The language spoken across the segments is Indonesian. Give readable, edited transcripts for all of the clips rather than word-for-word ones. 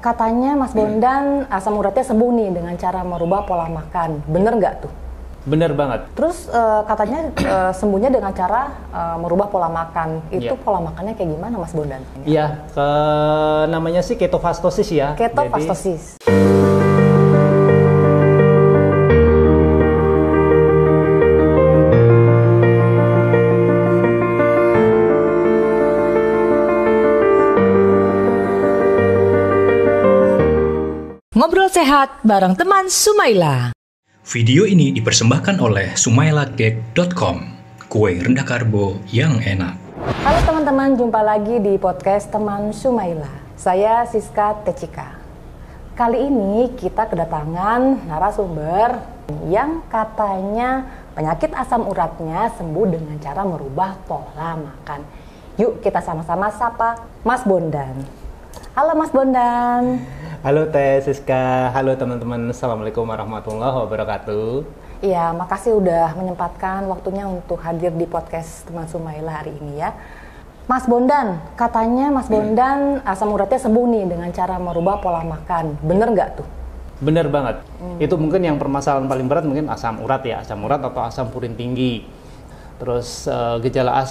Katanya Mas Bondan asam uratnya sembuh nih dengan cara merubah pola makan. Bener nggak tuh? Bener banget. Terus katanya sembuhnya dengan cara merubah pola makan. Itu pola makannya kayak gimana Mas Bondan? Iya, namanya sih ketofastosis ya. Ketofastosis. Ngobrol sehat bareng teman Sumaila. Video ini dipersembahkan oleh sumailacake.com, kue rendah karbo yang enak. Halo teman-teman, jumpa lagi di podcast teman Sumaila. Saya Siska Techika. Kali ini kita kedatangan narasumber yang katanya penyakit asam uratnya sembuh dengan cara merubah pola makan. Yuk kita sama-sama sapa Mas Bondan. Halo Mas Bondan. Halo Teh Siska, halo teman-teman, Assalamualaikum warahmatullahi wabarakatuh. Iya, makasih udah menyempatkan waktunya untuk hadir di podcast teman Sumaila hari ini ya. Mas Bondan, katanya Mas Bondan asam uratnya sembuh nih dengan cara merubah pola makan. Bener nggak tuh? Bener banget. Itu mungkin yang permasalahan paling berat mungkin asam urat ya, asam urat atau asam purin tinggi. Terus gejala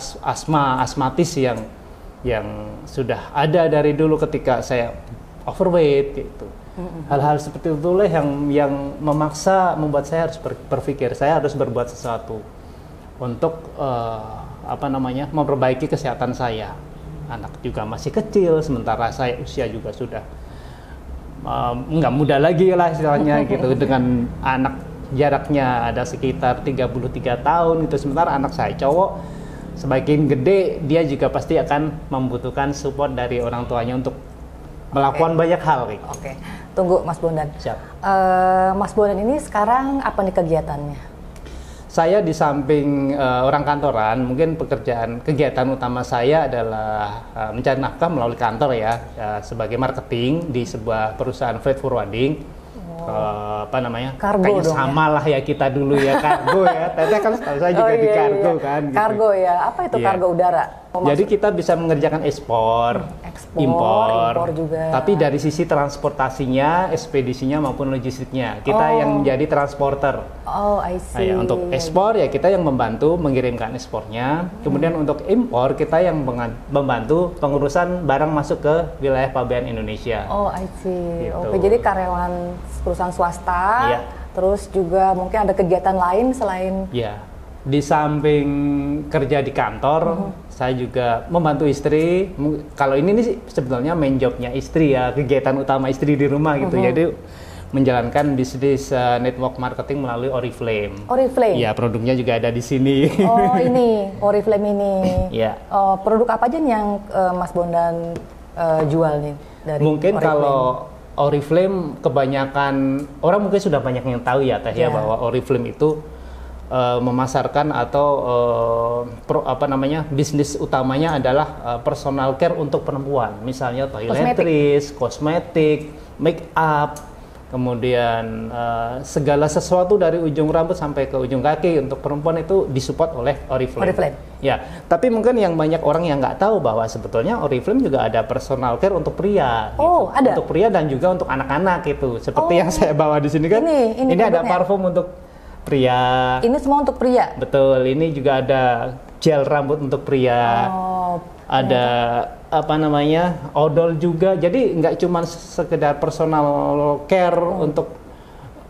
asmatis yang sudah ada dari dulu ketika saya overweight gitu. Hal-hal seperti itulah yang memaksa membuat saya harus berpikir saya harus berbuat sesuatu untuk memperbaiki kesehatan saya. Anak juga masih kecil, sementara saya usia juga sudah nggak muda lagi lah istilahnya gitu. Dengan anak jaraknya ada sekitar 33 tahun itu, sementara anak saya cowok semakin gede dia juga pasti akan membutuhkan support dari orang tuanya untuk melakukan banyak hal. Oke, tunggu Mas Bondan. Siap. Mas Bondan ini sekarang apa nih kegiatannya? Saya di samping orang kantoran, mungkin kegiatan utama saya adalah mencari nafkah melalui kantor ya, sebagai marketing di sebuah perusahaan freight forwarding. Kargo kayaknya dong sama ya? lah ya kita dulu ya, kargo ya. Teteh kan setahu saya juga di kargo kan. Gitu. Kargo ya, apa itu kargo udara? Jadi kita bisa mengerjakan ekspor, impor juga. Tapi dari sisi transportasinya, ekspedisinya maupun logistiknya, kita yang menjadi transporter. Oh, I see. Nah, untuk ekspor ya kita yang membantu mengirimkan ekspornya. Kemudian untuk impor kita yang membantu pengurusan barang masuk ke wilayah pabean Indonesia. Oh, I see. Gitu. Oke, jadi karyawan perusahaan swasta. Iya. Terus juga mungkin ada kegiatan lain selain. Ya. Di samping kerja di kantor, saya juga membantu istri. Kalau ini nih sebetulnya main jobnya istri ya, kegiatan utama istri di rumah gitu. Jadi menjalankan bisnis network marketing melalui Oriflame. Oriflame? Ya, produknya juga ada di sini. Oh, ini Oriflame ini. Ya. Produk apa aja nih yang Mas Bondan jual nih dari Mungkin Oriflame? kalau Oriflame kebanyakan orang mungkin sudah banyak yang tahu ya Teh ya, bahwa Oriflame itu memasarkan atau bisnis utamanya adalah personal care untuk perempuan, misalnya toiletries, kosmetik, make up, kemudian segala sesuatu dari ujung rambut sampai ke ujung kaki untuk perempuan itu disupport oleh Oriflame. Ya, tapi mungkin yang banyak orang yang nggak tahu bahwa sebetulnya Oriflame juga ada personal care untuk pria. Oh, gitu. ada. Untuk pria dan juga untuk anak-anak gitu. Seperti yang saya bawa di sini kan. Ini ada parfum untuk pria. Ini semua untuk pria? Betul, ini juga ada gel rambut untuk pria. Ada odol juga. Jadi nggak cuma sekedar personal care untuk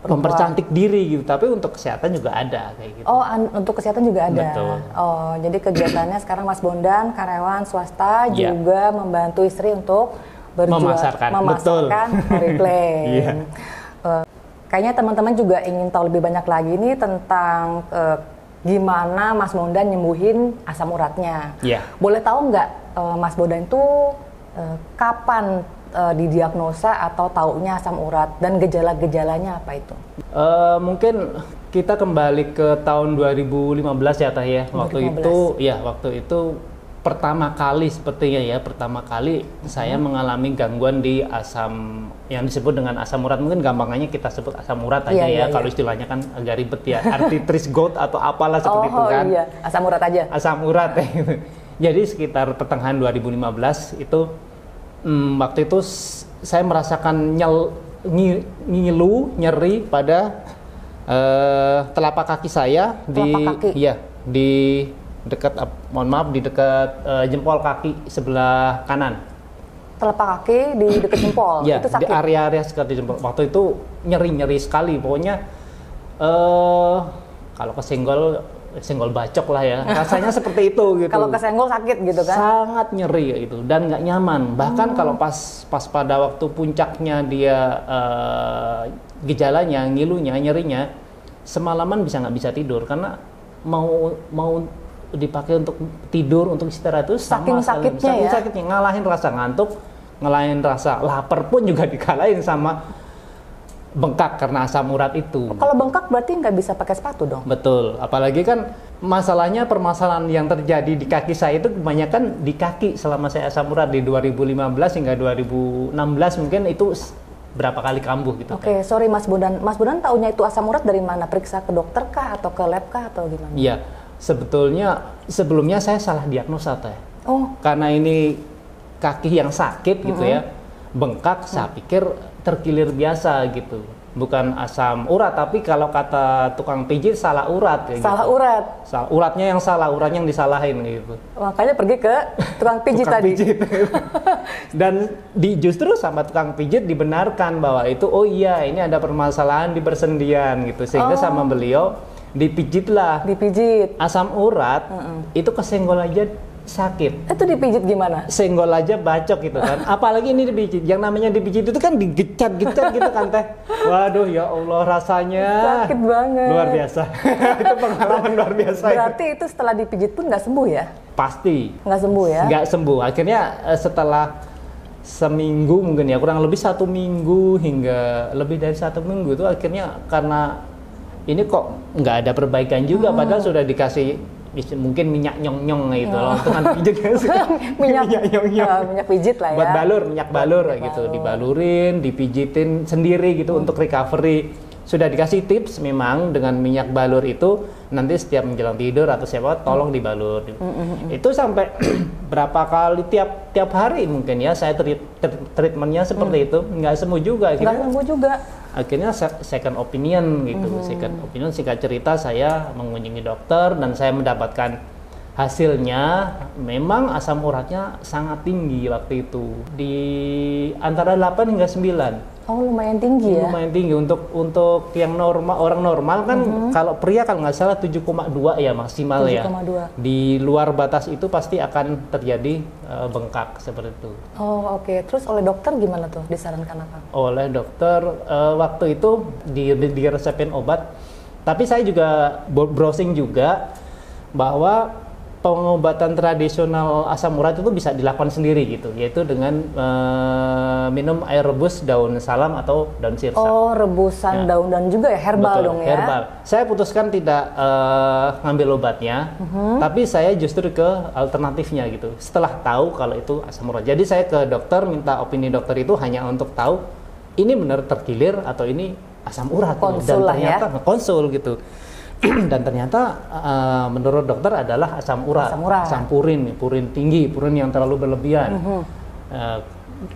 mempercantik diri gitu, tapi untuk kesehatan juga ada kayak gitu. Oh, untuk kesehatan juga ada. Betul. Oh, jadi kegiatannya sekarang Mas Bondan karyawan swasta juga membantu istri untuk memasarkan Oriflame. Kayaknya teman-teman juga ingin tahu lebih banyak lagi nih tentang gimana Mas Bondan nyembuhin asam uratnya. Boleh tahu nggak Mas Bondan itu kapan didiagnosa atau taunya asam urat dan gejala-gejalanya apa itu? Mungkin kita kembali ke tahun 2015 ya Teh ya. Waktu itu pertama kali saya mengalami gangguan di asam yang disebut dengan asam urat. Mungkin gampangannya kita sebut asam urat aja ya. Kalau istilahnya kan agak ribet ya, arthritis gout atau apalah seperti itu kan. Iya, asam urat aja. Asam urat. Jadi sekitar pertengahan 2015 itu Waktu itu saya merasakan nyeri pada telapak kaki saya di dekat di dekat jempol kaki sebelah kanan. Telapak kaki di dekat jempol Ya, itu sakit. di area sekitar di jempol. Waktu itu nyeri sekali. Pokoknya kalau kesenggol bacok lah ya. Rasanya seperti itu gitu. Kalau kesenggol sakit gitu kan? Sangat nyeri itu dan nggak nyaman. Bahkan kalau pas pada waktu puncaknya dia gejalanya, ngilunya, nyerinya, semalaman nggak bisa tidur karena mau dipakai untuk tidur, untuk istirahat itu saking sakitnya ya. Sakitnya ngalahin rasa ngantuk, ngalahin rasa lapar pun juga dikalahin sama bengkak karena asam urat itu. Kalau bengkak berarti nggak bisa pakai sepatu dong? Betul, apalagi kan permasalahan yang terjadi di kaki saya itu kebanyakan di kaki selama saya asam urat di 2015 hingga 2016 mungkin itu berapa kali kambuh gitu. Oke, sorry Mas Bondan. Mas Bondan taunya itu asam urat dari mana? Periksa ke dokter kah atau ke lab kah atau gimana? Iya, sebelumnya saya salah diagnosa teh. Oh. Karena ini kaki yang sakit gitu ya, bengkak, saya pikir terkilir biasa gitu. Bukan asam urat, tapi kalau kata tukang pijit salah urat kayak Salah gitu. urat. Uratnya yang salah, uratnya yang disalahin gitu. Makanya pergi ke tukang pijit Tukang tadi. pijit. Dan justru sama tukang pijit dibenarkan bahwa itu oh iya ini ada permasalahan di persendian gitu. Sehingga sama beliau dipijitlah. Dipijit. Asam urat itu kesenggol aja sakit. Itu dipijit gimana? Senggol aja bacok gitu kan. Apalagi ini dipijit. Yang namanya dipijit itu kan digecat-gecat gitu kan teh. Waduh ya Allah rasanya. Sakit banget. Luar biasa. Itu pengalaman luar biasa. Berarti itu setelah dipijit pun nggak sembuh ya? Pasti. Nggak sembuh ya? Nggak sembuh. Akhirnya setelah seminggu mungkin ya, kurang lebih 1 minggu hingga lebih dari 1 minggu itu akhirnya karena ini kok nggak ada perbaikan juga padahal sudah dikasih mungkin minyak nyong-nyong gitu loh, dengan pijit minyak nyong-nyong. minyak pijit lah ya. Buat minyak balur gitu, dibalurin, dipijitin sendiri gitu untuk recovery. Sudah dikasih tips memang dengan minyak balur itu nanti setiap menjelang tidur atau siapa tolong dibalur. Itu sampai berapa kali tiap hari mungkin ya saya treatmentnya seperti itu, nggak sembuh juga. Nggak sembuh juga. Akhirnya second opinion gitu. Second opinion, singkat cerita saya mengunjungi dokter dan saya mendapatkan hasilnya memang asam uratnya sangat tinggi waktu itu di antara 8 hingga 9. Oh lumayan tinggi ya? Lumayan tinggi untuk yang orang normal kan kalau pria kalau nggak salah 7,2 ya maksimal 7,2. ya. Di luar batas itu pasti akan terjadi bengkak seperti itu. Oh oke. Terus oleh dokter gimana tuh disarankan apa? Oleh dokter waktu itu diresepin obat, tapi saya juga browsing juga bahwa pengobatan tradisional asam urat itu bisa dilakukan sendiri gitu, yaitu dengan minum air rebus daun salam atau daun sirsak. Oh rebusan daun dan juga ya herbal. Betul, dong ya? Herbal. Saya putuskan tidak ngambil obatnya, tapi saya justru ke alternatifnya gitu. Setelah tahu kalau itu asam urat, jadi saya ke dokter minta opini dokter itu hanya untuk tahu ini benar terkilir atau ini asam urat. Konsul dan ternyata ya? konsul gitu. Dan ternyata menurut dokter adalah asam urat. Asam purin tinggi, purin yang terlalu berlebihan.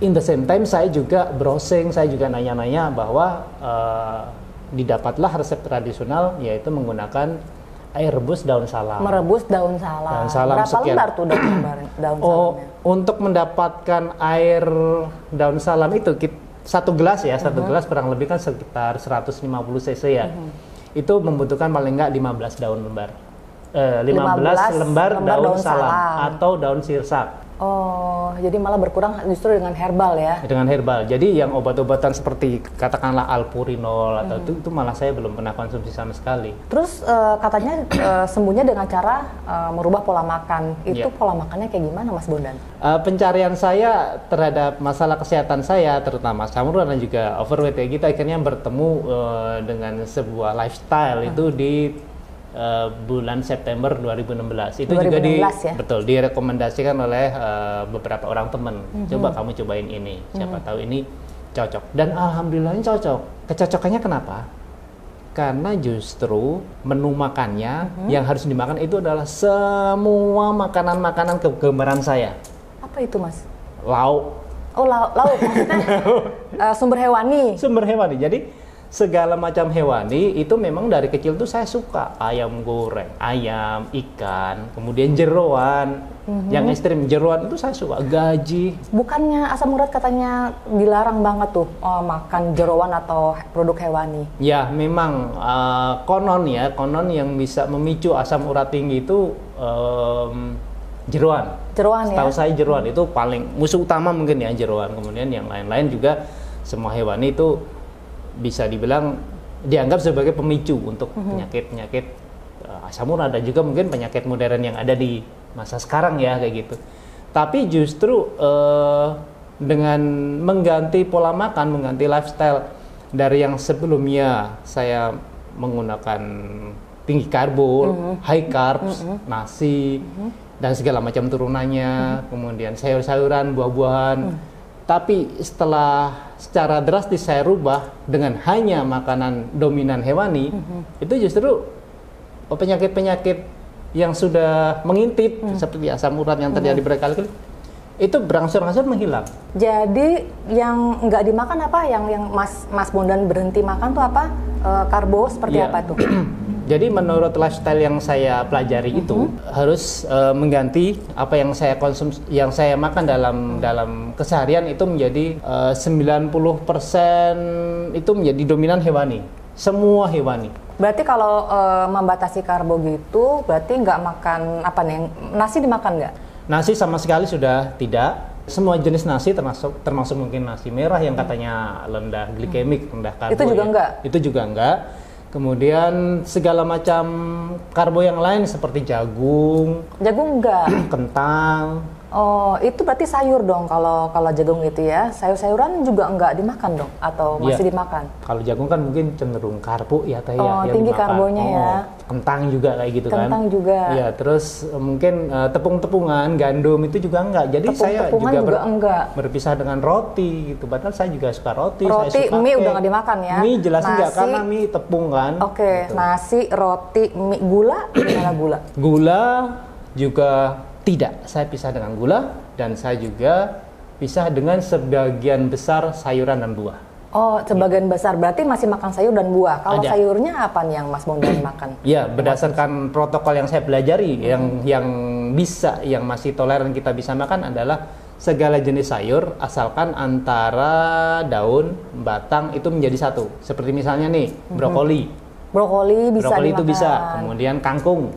In the same time saya juga browsing, saya juga nanya-nanya bahwa didapatlah resep tradisional yaitu menggunakan air rebus daun salam. Merebus daun salam. Daun salam berapa sekian. lembar tuh daun salamnya? Untuk mendapatkan air daun salam itu satu gelas ya, satu gelas kurang lebih kan sekitar 150 cc ya. Itu membutuhkan paling nggak 15 daun lembar. 15 lembar daun salam atau daun sirsak. Oh, jadi malah berkurang justru dengan herbal ya? Dengan herbal. Jadi yang obat-obatan seperti katakanlah alpurinol atau itu malah saya belum pernah konsumsi sama sekali. Terus katanya sembuhnya dengan cara merubah pola makan. Itu pola makannya kayak gimana Mas Bondan? Pencarian saya terhadap masalah kesehatan saya, terutama asam urat dan juga overweight ya, kita akhirnya bertemu dengan sebuah lifestyle itu di bulan September 2016. Itu 2016 juga direkomendasikan oleh beberapa orang teman. Coba kamu cobain ini, siapa tahu ini cocok. Dan alhamdulillahnya cocok. Kecocokannya kenapa? Karena justru menu makannya yang harus dimakan itu adalah semua makanan-makanan kegemaran saya. Apa itu Mas? Lauk, Oh, lauk maksudnya sumber hewani. Sumber hewani. Jadi segala macam hewani itu memang dari kecil tuh saya suka. Ayam goreng, ayam, ikan, kemudian jeroan. Yang ekstrim jeroan itu saya suka. Gaji. Bukannya asam urat katanya dilarang banget tuh makan jeroan atau produk hewani? Ya, memang konon yang bisa memicu asam urat tinggi itu jeroan. Jeroan ya? Setahu saya jeroan itu paling musuh utama mungkin ya, jeroan. Kemudian yang lain-lain juga semua hewani itu bisa dibilang dianggap sebagai pemicu untuk penyakit-penyakit asam urat dan juga mungkin penyakit modern yang ada di masa sekarang ya kayak gitu. Tapi justru dengan mengganti pola makan, mengganti lifestyle dari yang sebelumnya saya menggunakan tinggi karbo, high carbs, nasi dan segala macam turunannya, kemudian sayur-sayuran, buah-buahan. Tapi secara drastis saya rubah dengan hanya makanan dominan hewani, itu justru penyakit-penyakit yang sudah mengintip seperti asam urat yang terjadi berkali-kali itu berangsur-angsur menghilang. Jadi yang nggak dimakan apa? Yang Mas Bondan berhenti makan tuh apa? Karbo seperti apa tuh? Jadi menurut lifestyle yang saya pelajari itu harus mengganti apa yang saya konsumsi, yang saya makan dalam keseharian itu menjadi 90% itu menjadi dominan hewani. Semua hewani. Berarti kalau membatasi karbo gitu, berarti nggak makan apa nih? Nasi dimakan nggak? Nasi sama sekali sudah tidak. Semua jenis nasi termasuk mungkin nasi merah yang katanya rendah glikemik, rendah karbo. Itu juga enggak? Itu juga enggak. Kemudian segala macam karbo yang lain seperti jagung. Jagung enggak? Kentang. Oh, itu berarti sayur dong kalau jagung itu ya. Sayur-sayuran juga enggak dimakan dong atau masih dimakan? Kalau jagung kan mungkin cenderung karbo ya teh ya. Oh, tinggi dimakan. Karbonya ya. Kentang juga kayak gitu kan. Kentang juga. Ya, terus mungkin tepung-tepungan, gandum itu juga enggak. Jadi saya juga enggak berpisah dengan roti gitu. Padahal saya juga suka roti. Roti, saya suka mie udah enggak dimakan ya. Mie jelas enggak karena mie tepung kan. Oke, gitu. Nasi, roti, mie, gula, gimana gula? Gula juga tidak, saya pisah dengan gula dan saya juga pisah dengan sebagian besar sayuran dan buah. Oh, sebagian besar berarti masih makan sayur dan buah. Kalau sayurnya apa nih yang Mas Bondan makan? Ya, berdasarkan protokol yang saya pelajari, yang masih toleran kita bisa makan adalah segala jenis sayur asalkan antara daun, batang itu menjadi satu. Seperti misalnya nih, brokoli. Brokoli bisa Brokoli dimakan. itu bisa. Kemudian kangkung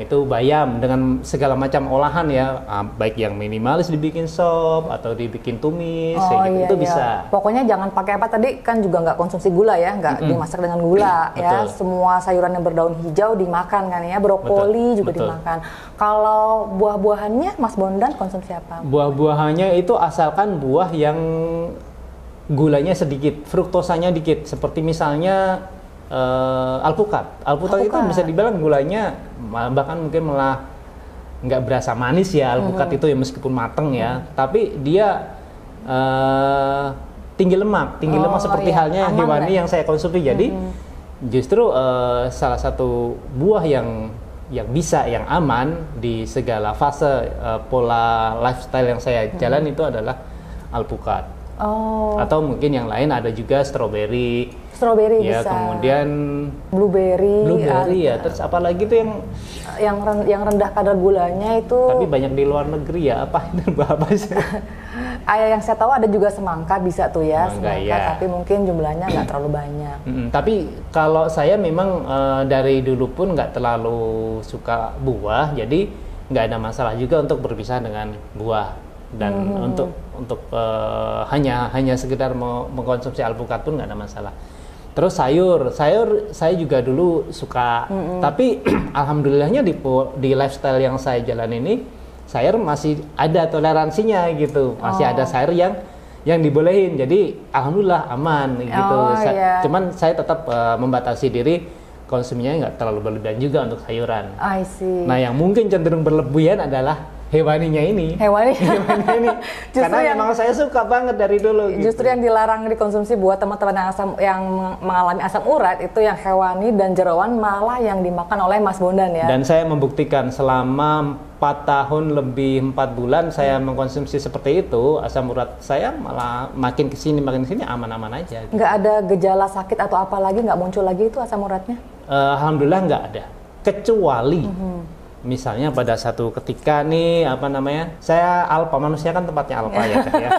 itu bayam dengan segala macam olahan ya, baik yang minimalis dibikin sop atau dibikin tumis itu bisa. Pokoknya jangan pakai apa tadi kan juga nggak konsumsi gula ya, nggak dimasak dengan gula ya. Semua sayuran yang berdaun hijau dimakan kan ya, brokoli juga dimakan. Kalau buah-buahannya Mas Bondan konsumsi apa? Buah-buahannya itu asalkan buah yang gulanya sedikit, fruktosanya dikit, seperti misalnya alpukat itu bisa dibilang gulanya bahkan mungkin malah nggak berasa manis ya alpukat itu ya meskipun mateng ya, tapi dia tinggi lemak seperti halnya hewani yang saya konsumsi. Jadi justru salah satu buah yang bisa yang aman di segala fase pola lifestyle yang saya jalan itu adalah alpukat. Atau mungkin yang lain ada juga strawberry ya, bisa. Kemudian blueberry ya. Terus apalagi tuh yang rendah kadar gulanya itu. Tapi banyak di luar negeri ya. Apa sih? Yang saya tahu ada juga semangka bisa tuh ya, semangka ya. Tapi mungkin jumlahnya nggak terlalu banyak. Tapi kalau saya memang dari dulu pun nggak terlalu suka buah, jadi nggak ada masalah juga untuk berpisah dengan buah. Dan untuk hanya sekedar mengkonsumsi alpukat pun nggak ada masalah. Terus sayur saya juga dulu suka, tapi alhamdulillahnya di lifestyle yang saya jalan ini sayur masih ada toleransinya gitu, masih ada sayur yang dibolehin, jadi alhamdulillah aman gitu. Cuman saya tetap membatasi diri konsumsinya nggak terlalu berlebihan juga untuk sayuran. I see. Nah yang mungkin cenderung berlebihan adalah hewaninya ini. Karena memang saya suka banget dari dulu. Justru yang dilarang dikonsumsi buat teman-teman yang mengalami asam urat itu yang hewani dan jeroan, malah yang dimakan oleh Mas Bondan ya. Dan saya membuktikan selama 4 tahun lebih 4 bulan saya mengkonsumsi seperti itu, asam urat saya malah makin kesini aman-aman aja. Nggak ada gejala sakit atau apa lagi, nggak muncul lagi itu asam uratnya? Alhamdulillah nggak ada, kecuali misalnya pada satu ketika nih saya alpa, manusia kan tempatnya alpa ya kan ya.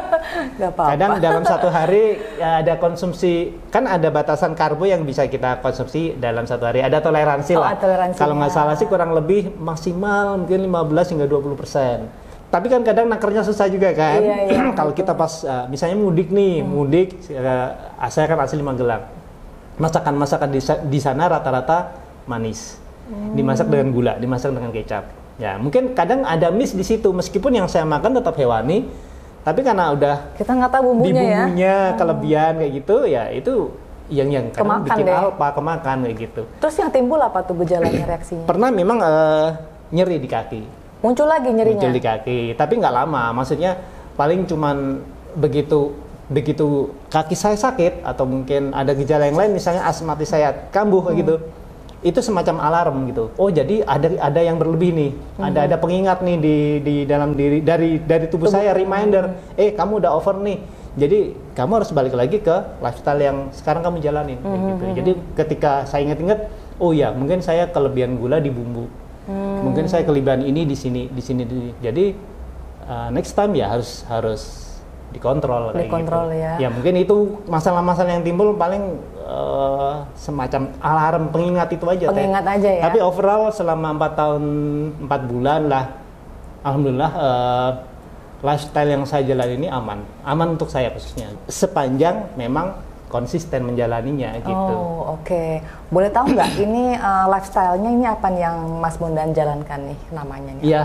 Nggak apa-apa. Kadang dalam satu hari ya, ada konsumsi, kan ada batasan karbo yang bisa kita konsumsi dalam satu hari, ada toleransi lah. Kalau nggak salah sih kurang lebih maksimal mungkin 15 hingga 20%. Tapi kan kadang nakernya susah juga kan. Iya, kalau kita pas misalnya mudik nih, saya kan asli Magelang. Masakan di sana rata-rata manis. Dimasak dengan gula, dimasak dengan kecap. Ya, mungkin kadang ada miss di situ, meskipun yang saya makan tetap hewani, tapi karena udah kita nggak tahu bumbunya kelebihan kayak gitu, ya itu yang kadang bikin alpa, kemakan kayak gitu. Terus yang timbul apa tuh gejalanya, reaksinya? Pernah memang nyeri di kaki. Muncul lagi nyerinya? Muncul di kaki, tapi nggak lama. Maksudnya paling cuman begitu kaki saya sakit atau mungkin ada gejala yang lain, misalnya asmatis saya kambuh kayak gitu. Itu semacam alarm gitu. Oh, jadi ada yang berlebih nih. Ada pengingat nih di dalam diri dari tubuh saya, reminder. Kamu udah over nih. Jadi kamu harus balik lagi ke lifestyle yang sekarang kamu jalanin gitu. Jadi ketika saya ingat-ingat, oh ya, mungkin saya kelebihan gula di bumbu. Mungkin saya kelebihan ini di sini. Jadi next time ya harus dikontrol kayak gitu. Ya mungkin itu masalah-masalah yang timbul paling semacam alarm pengingat itu aja. Pengingat aja ya. Tapi overall selama 4 tahun 4 bulan lah, alhamdulillah lifestyle yang saya jalani ini aman untuk saya khususnya. Sepanjang memang konsisten menjalaninya gitu. Oh, oke. Boleh tahu nggak ini lifestyle-nya ini apa yang Mas Bondan jalankan nih namanya? Iya,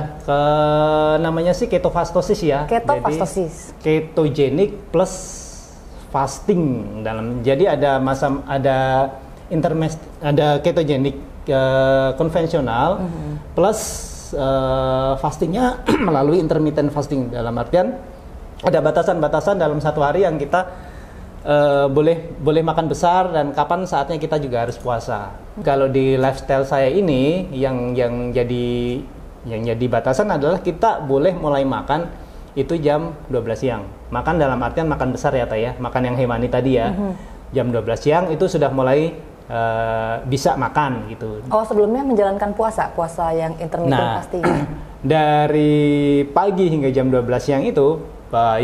namanya sih ketofastosis ya. Ketofastosis. Jadi, ketogenik plus fasting jadi ada ada ketogenik konvensional plus fastingnya melalui intermittent fasting, dalam artian ada batasan-batasan dalam satu hari yang kita boleh makan besar dan kapan saatnya kita juga harus puasa. Kalau di lifestyle saya ini yang jadi batasan adalah kita boleh mulai makan itu jam 12 siang. Makan dalam artian makan besar ya Teh ya, makan yang hewani tadi ya. Jam 12 siang itu sudah mulai bisa makan gitu. Oh, sebelumnya menjalankan puasa yang intermittent fasting. Dari pagi hingga jam 12 siang itu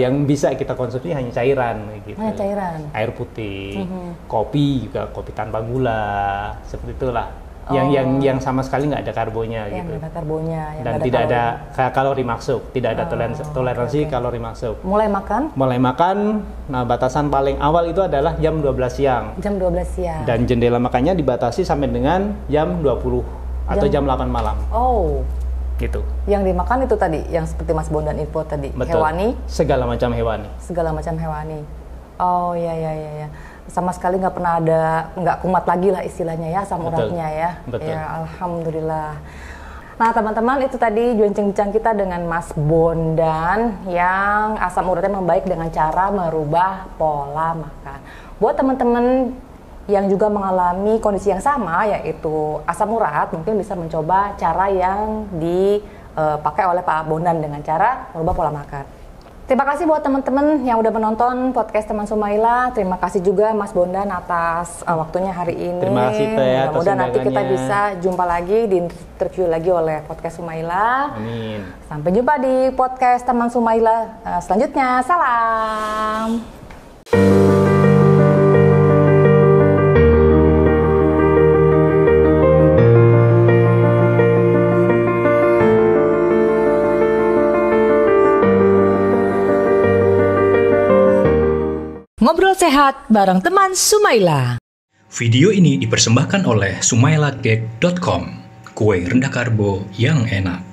yang bisa kita konsumsi hanya cairan gitu. Hanya cairan. Air putih, kopi juga, kopi tanpa gula, seperti itulah. Yang sama sekali nggak ada karbonya gitu. Nggak ada karbonya. Dan tidak ada kalori masuk, tidak ada toleransi kalori masuk. Mulai makan. Nah, batasan paling awal itu adalah jam 12 siang. Jam 12 siang. Dan jendela makannya dibatasi sampai dengan jam 20 atau jam 8 malam. Oh. Gitu. Yang dimakan itu tadi, yang seperti Mas Bondan info tadi. Betul. Hewani. Segala macam hewani. Oh ya. Sama sekali nggak kumat lagi lah istilahnya ya asam uratnya ya. Betul. Ya, alhamdulillah. Nah teman-teman, itu tadi bincang-bincang kita dengan Mas Bondan yang asam uratnya membaik dengan cara merubah pola makan. Buat teman-teman yang juga mengalami kondisi yang sama, yaitu asam urat, mungkin bisa mencoba cara yang dipakai oleh Pak Bondan dengan cara merubah pola makan. Terima kasih buat teman-teman yang udah menonton podcast Teman Sumaila. Terima kasih juga Mas Bondan atas waktunya hari ini. Terima kasih Teh ya. Mudah-mudahan nanti kita bisa jumpa lagi, di interview lagi oleh podcast Sumaila. Amin. Sampai jumpa di podcast Teman Sumaila selanjutnya. Salam. Ngobrol sehat bareng teman Sumaila. Video ini dipersembahkan oleh sumailagag.com, kue rendah karbo yang enak.